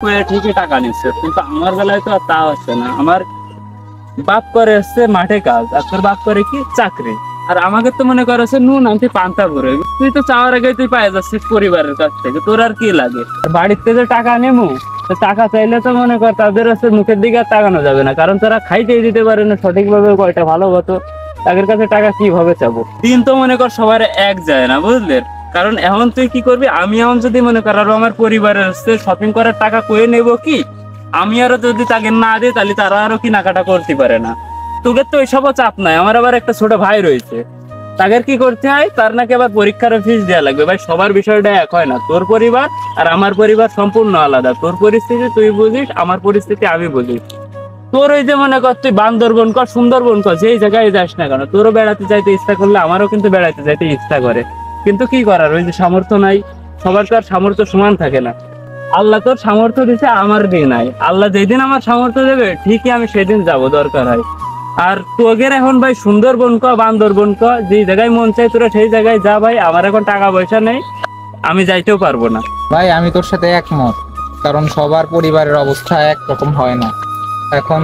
ঠিকই টাকা নিচ্ছে, কিন্তু আমার বেলায় তো আর তা হচ্ছে না। আমার বাপ করে হচ্ছে মাঠে কাজ, আর তোর বাপ করে কি চাকরি। আর আমাকে তো মনে করছে নুন আনতে পান্তা ভরে, তুই তো চাওয়ার আগে তুই পাই যাচ্ছিস পরিবারের কাছ থেকে, তোর আর কি লাগে? আর বাড়িতে যে টাকা নেবো, তো টাকা চাইলে তো মনে কর তাদের হচ্ছে মুখের দিকে আর তাকানো যাবে না, কারণ তারা খাইতেই দিতে পারে না সঠিকভাবে কয়টা ভালো মতো। তাদের কাছে টাকা কিভাবে চাবো? দিন তো মনে কর সবার এক যায় না, বুঝলেন? কারণ এখন তুই কি করবি, আমি এখন যদি মনে কর আরো আমার পরিবারের হচ্ছে শপিং করার টাকা কয়ে নেবো কি, আমি আরো যদি তাকে না দিই তাহলে তারা আরো কেনাকাটা করতে পারে না। তোদের তো এইসবও চাপ নাই, আমার আবার একটা ছোট ভাই রয়েছে, তাদের কি করতে হয়, তার নাকি আবার পরীক্ষার ফিস দেওয়া লাগবে। ভাই সবার বিষয়টা এক হয় না, তোর পরিবার আর আমার পরিবার সম্পূর্ণ আলাদা। তোর পরিস্থিতি তুই বুঝিস, আমার পরিস্থিতি আমি বুঝি। তোর ওই যে মনে কর তুই বান্দরবন কর, সুন্দরবন কর, যেই জায়গায় যাস না কেন, তোরও বেড়াতে যাইতে ইচ্ছা করলে আমারও কিন্তু বেড়াতে যাইতে ইচ্ছা করে, কিন্তু কি করার, ওই যে সামর্থ্য নাই। সবার তো আর সামর্থ্য সমান থাকে না। আল্লাহ তোর সামর্থ্য দিছে, আমার দিয়ে নাই। আল্লাহ যেদিন আমার সামর্থ্য দেবে ঠিকই আমি সেদিন যাব, দরকার হয়। আর তোদের এখন ভাই সুন্দরবন ক, বান্দরবন ক, যে জায়গায় মন চাই তোরা সেই জায়গায় যা ভাই, আমার এখন টাকা পয়সা নেই, আমি যাইতেও পারবো না। ভাই আমি তোর সাথে একমত, কারণ সবার পরিবারের অবস্থা একরকম হয় না। এখন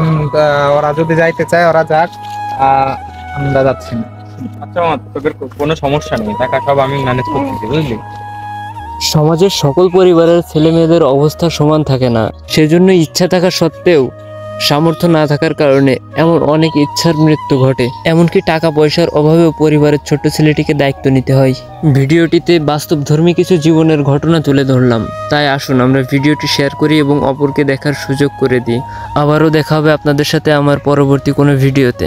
ওরা যদি যাইতে চায় ওরা যাক, আমরা যাচ্ছি না। আচ্ছা মামা, তোদের কোনো সমস্যা নেই, টাকা সব আমি ম্যানেজ করতেছি, বুঝলি? সমাজের সকল পরিবারের ছেলে মেয়েদের অবস্থা সমান থাকে না, সেজন্য ইচ্ছা থাকা সত্ত্বেও সামর্থ্য না থাকার কারণে এমন অনেক ইচ্ছার মৃত্যু ঘটে। এমনকি টাকা পয়সার অভাবেও পরিবারের ছোট্ট ছেলেটিকে দায়িত্ব নিতে হয়। ভিডিওটিতে বাস্তবধর্মী কিছু জীবনের ঘটনা তুলে ধরলাম, তাই আসুন আমরা ভিডিওটি শেয়ার করি এবং অপরকে দেখার সুযোগ করে দিই। আবারও দেখা হবে আপনাদের সাথে আমার পরবর্তী কোনো ভিডিওতে।